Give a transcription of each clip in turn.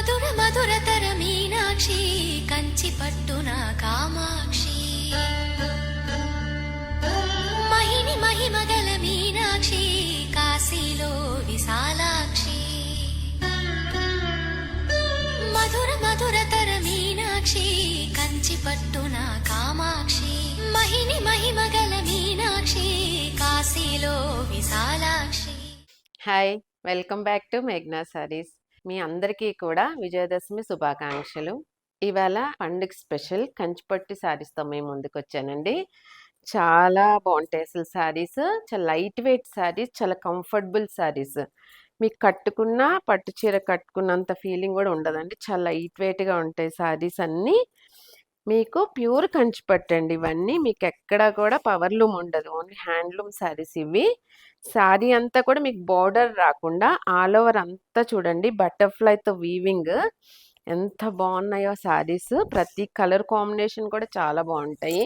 మధుర మధురతర మీనాక్షి కంచి పట్టున కామాక్షి మహిని మహిమగల మీనాక్షి కాశీలో విశాలాక్షి మధుర మధురతర మీనాక్షి కంచి పట్టున కామాక్షి మహిని మహిమగల మీనాక్షి కాశీలో Vishalakshi. Hi, welcome back to మేఘ్నా సారీస్. మీ అందరికీ కూడా విజయదశమి శుభాకాంక్షలు. ఇవాళ పండుగ స్పెషల్ కంచిపట్టు శారీస్తో మేము ముందుకు వచ్చానండి. చాలా బాగుంటాయి అసలు శారీస్. చాలా లైట్ వెయిట్ శారీస్, చాలా కంఫర్టబుల్ శారీస్. మీకు కట్టుకున్న పట్టు చీర కట్టుకున్నంత ఫీలింగ్ కూడా ఉండదండి. చాలా లైట్ వెయిట్గా ఉంటాయి శారీస్ అన్నీ. మీకు ప్యూర్ కంచిపట్టు అండి ఇవన్నీ. మీకు ఎక్కడ కూడా పవర్లూమ్ ఉండదు, ఓన్లీ హ్యాండ్లూమ్ శారీస్ ఇవి. శారీ అంతా కూడా మీకు బార్డర్ రాకుండా ఆల్ ఓవర్ అంతా చూడండి బటర్ఫ్లైతో వీవింగ్. ఎంత బాగున్నాయో శారీస్. ప్రతి కలర్ కాంబినేషన్ కూడా చాలా బాగుంటాయి.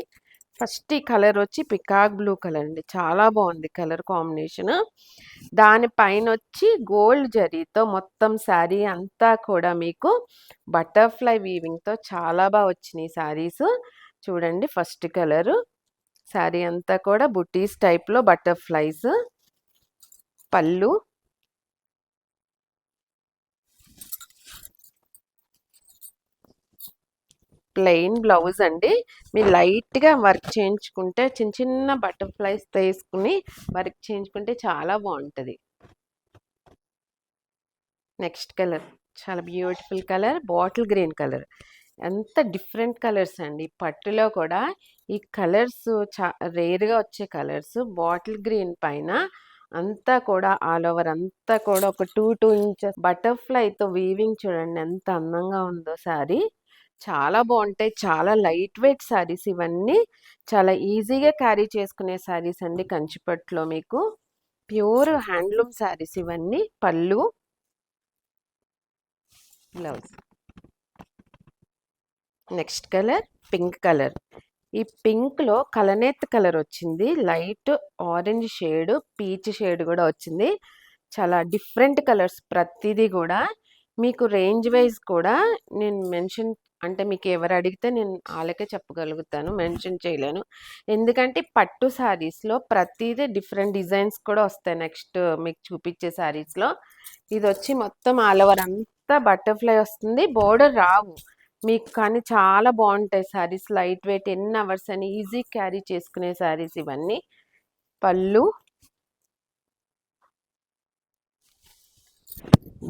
ఫస్ట్ ఈ కలర్ వచ్చి పికాక్ బ్లూ కలర్ అండి, చాలా బాగుంది కలర్ కాంబినేషన్. దానిపైన వచ్చి గోల్డ్ జరీతో మొత్తం శారీ అంతా కూడా మీకు బటర్ఫ్లై వీవింగ్తో చాలా బాగా వచ్చినాయి శారీస్. చూడండి ఫస్ట్ కలరు. శారీ అంతా కూడా బుటీస్ టైప్లో బటర్ఫ్లైస్. పళ్ళు, ప్లెయిన్ బ్లౌజ్ అండి. మీరు లైట్గా వర్క్ చేయించుకుంటే చిన్న చిన్న బటర్ఫ్లైస్ తీసుకుని వర్క్ చేయించుకుంటే చాలా బాగుంటుంది. నెక్స్ట్ కలర్ చాలా beautiful colour, bottle green colour. ఎంత డిఫరెంట్ కలర్స్ అండి. పట్టులో కూడా ఈ కలర్స్ రేర్గా వచ్చే కలర్స్. బాటిల్ గ్రీన్ పైన అంతా కూడా ఆల్ ఓవర్ అంతా కూడా ఒక 2 ఇంచెస్ బటర్ఫ్లైతో వీవింగ్ చూడండి ఎంత అందంగా ఉందో శారీ. చాలా బాగుంటాయి. చాలా లైట్ వెయిట్ శారీస్ ఇవన్నీ. చాలా ఈజీగా క్యారీ చేసుకునే శారీస్ అండి కంచిపట్టులో. మీకు ప్యూర్ హ్యాండ్లూమ్ శారీస్ ఇవన్నీ. పళ్ళు, blouse. Next colour pink colour. ఈ పింక్లో కలనేత్ కలర్ వచ్చింది, light orange shade, peach shade కూడా వచ్చింది. చాలా డిఫరెంట్ కలర్స్ ప్రతిదీ కూడా. మీకు రేంజ్ వైజ్ కూడా నేను మెన్షన్ అంటే మీకు ఎవరు అడిగితే నేను వాళ్ళకే చెప్పగలుగుతాను, మెన్షన్ చేయలేను. ఎందుకంటే పట్టు శారీస్లో ప్రతిదీ డిఫరెంట్ డిజైన్స్ కూడా వస్తాయి. నెక్స్ట్ మీకు చూపించే శారీస్లో ఇది వచ్చి మొత్తం ఆల్ ఓవర్ అంతా బటర్ఫ్లై వస్తుంది. బోర్డర్ రావు మీకు, కానీ చాలా బాగుంటాయి శారీస్. లైట్ వెయిట్, ఎన్ని అవర్స్ అని ఈజీ క్యారీ చేసుకునే శారీస్ ఇవన్నీ. పళ్ళు,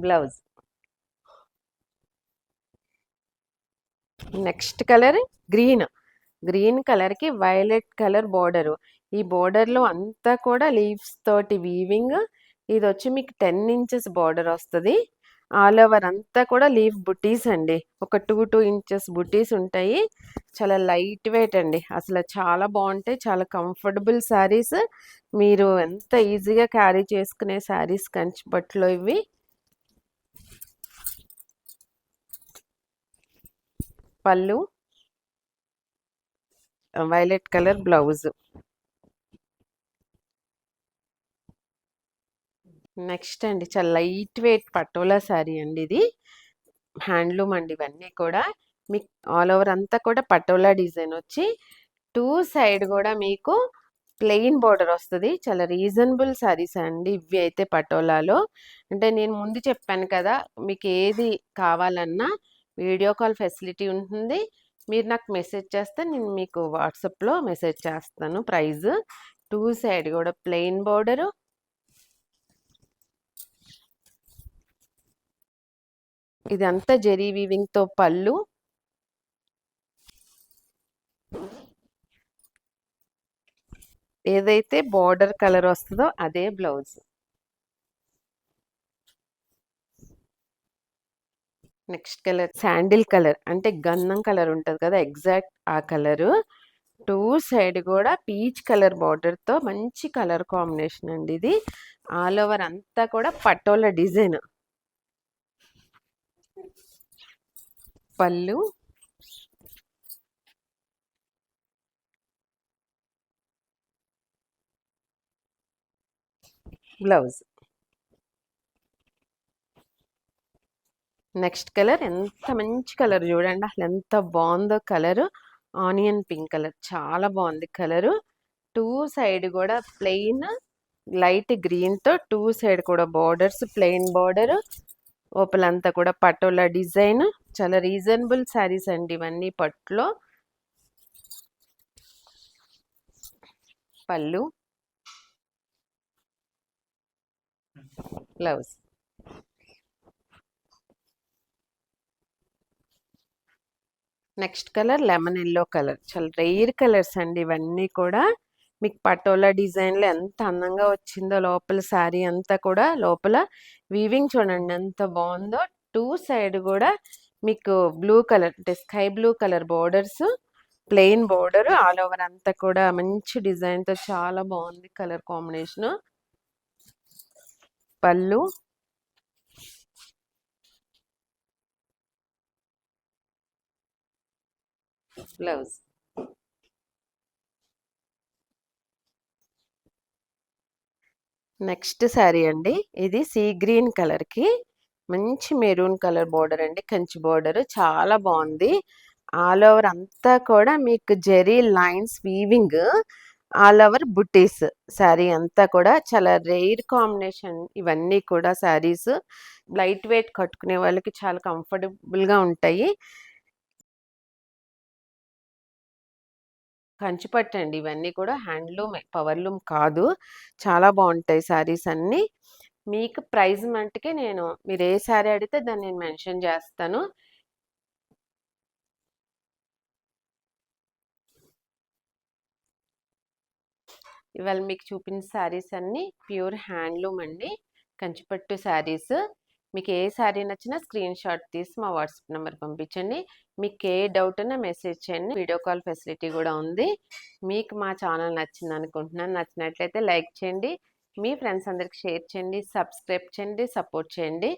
blouse. Next colour green. Green కలర్కి వైలెట్ కలర్ బోర్డరు. ఈ బోర్డర్లో అంతా కూడా లీవ్స్ తోటి వీవింగ్. ఇది వచ్చి మీకు 10 ఇంచెస్ బార్డర్ వస్తుంది. ఆల్ ఓవర్ అంతా కూడా లీఫ్ బుటీస్ అండి. ఒక 2 ఇంచెస్ బుటీస్ ఉంటాయి. చాలా లైట్ వెయిట్ అండి. అసలు చాలా బాగుంటాయి. చాలా కంఫర్టబుల్ శారీస్. మీరు ఎంత ఈజీగా క్యారీ చేసుకునే శారీస్ కంచిపట్టులో ఇవి. పళ్ళు, వైలెట్ కలర్ బ్లౌజ్. నెక్స్ట్ అండి చాలా లైట్ వెయిట్ పటోలా శారీ అండి ఇది. హ్యాండ్లూమ్ అండి ఇవన్నీ కూడా. మీకు ఆల్ ఓవర్ అంతా కూడా పటోలా డిజైన్ వచ్చి 2 సైడ్ కూడా మీకు ప్లెయిన్ బార్డర్ వస్తుంది. చాలా రీజనబుల్ శారీస్ అండి ఇవి అయితే పటోలాలో. అంటే నేను ముందు చెప్పాను కదా, మీకు ఏది కావాలన్నా వీడియో కాల్ ఫెసిలిటీ ఉంటుంది. మీరు నాకు మెసేజ్ చేస్తే నేను మీకు వాట్సాప్లో మెసేజ్ చేస్తాను ప్రైజ్. 2 సైడ్ కూడా ప్లెయిన్ బార్డరు. ఇదంతా జెరీ వీవింగ్తో పళ్ళు. ఏదైతే బార్డర్ కలర్ వస్తుందో అదే blouse. Next colour sandal colour, అంటే గంధం కలర్ ఉంటుంది కదా, ఎగ్జాక్ట్ ఆ కలరు. 2 సైడ్ కూడా పీచ్ కలర్ బార్డర్తో మంచి కలర్ కాంబినేషన్ అండి ఇది. ఆల్ ఓవర్ అంతా కూడా పటోలా డిజైన్. పళ్ళు, బ్లౌజ్. నెక్స్ట్ కలర్ ఎంత మంచి కలర్ చూడండి, అసలు ఎంత బాగుందో కలర్. ఆనియన్ పింక్ కలర్ చాలా బాగుంది కలరు. టూ సైడ్ కూడా ప్లెయిన్ లైట్ గ్రీన్ తో టూ సైడ్ కూడా బార్డర్స్, ప్లెయిన్ బార్డర్, ఓపలంతా కూడా పటోలా డిజైన్. చాలా రీజనబుల్ శారీస్ అండి ఇవన్నీ. పట్టులో పళ్ళు, blouse. Next colour lemon yellow colour. చాలా రేర్ కలర్స్ అండి ఇవన్నీ కూడా. మీకు పటోలా డిజైన్లో ఎంత అందంగా వచ్చిందో లోపల శారీ అంతా కూడా. లోపల వీవింగ్ చూడండి ఎంత బాగుందో. టూ సైడ్ కూడా మీకు బ్లూ కలర్ అంటే sky blue colour borders, plain border all over అంతా కూడా మంచి డిజైన్తో చాలా బాగుంది కలర్ కాంబినేషన్. పళ్ళు, బ్లౌజ్. నెక్స్ట్ శారీ అండి, ఇది సీ గ్రీన్ కలర్కి మంచి మెరూన్ కలర్ బోర్డర్ అండి, కంచి బోర్డర్ చాలా బాగుంది. ఆల్ ఓవర్ అంతా కూడా మీకు zari lines weaving, all over butis. Sari అంతా కూడా చాలా రేర్ కాంబినేషన్ ఇవన్నీ కూడా శారీస్. లైట్ వెయిట్ కట్టుకునే వాళ్ళకి చాలా కంఫర్టబుల్గా ఉంటాయి. కంచిపట్టు అండి ఇవన్నీ కూడా, హ్యాండ్లూమ్ పవర్లూమ్ కాదు. చాలా బాగుంటాయి శారీస్ అన్నీ. మీకు ప్రైస్ మట్టుకే నేను మీరు ఏ శారీ అడిగితే దాన్ని నేను మెన్షన్ చేస్తాను. ఇవాళ మీకు చూపించిన శారీస్ అన్నీ ప్యూర్ హ్యాండ్లూమ్ అండి, కంచిపట్టు శారీస్. మీకు ఏ శారీ నచ్చినా స్క్రీన్ షాట్ తీసి మా వాట్సాప్ నెంబర్ పంపించండి. మీకు ఏ డౌట్ ఉన్నా మెసేజ్ చేయండి, వీడియో కాల్ ఫెసిలిటీ కూడా ఉంది. మీకు మా ఛానల్ నచ్చింది అనుకుంటున్నాను. నచ్చినట్లయితే లైక్ చేయండి, మీ ఫ్రెండ్స్ అందరికి షేర్ చేయండి, సబ్స్క్రైబ్ చేయండి, సపోర్ట్ చేయండి.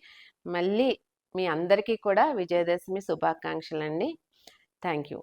మళ్ళీ మీ అందరికీ కూడా విజయదశమి శుభాకాంక్షలు అండి. Thank you.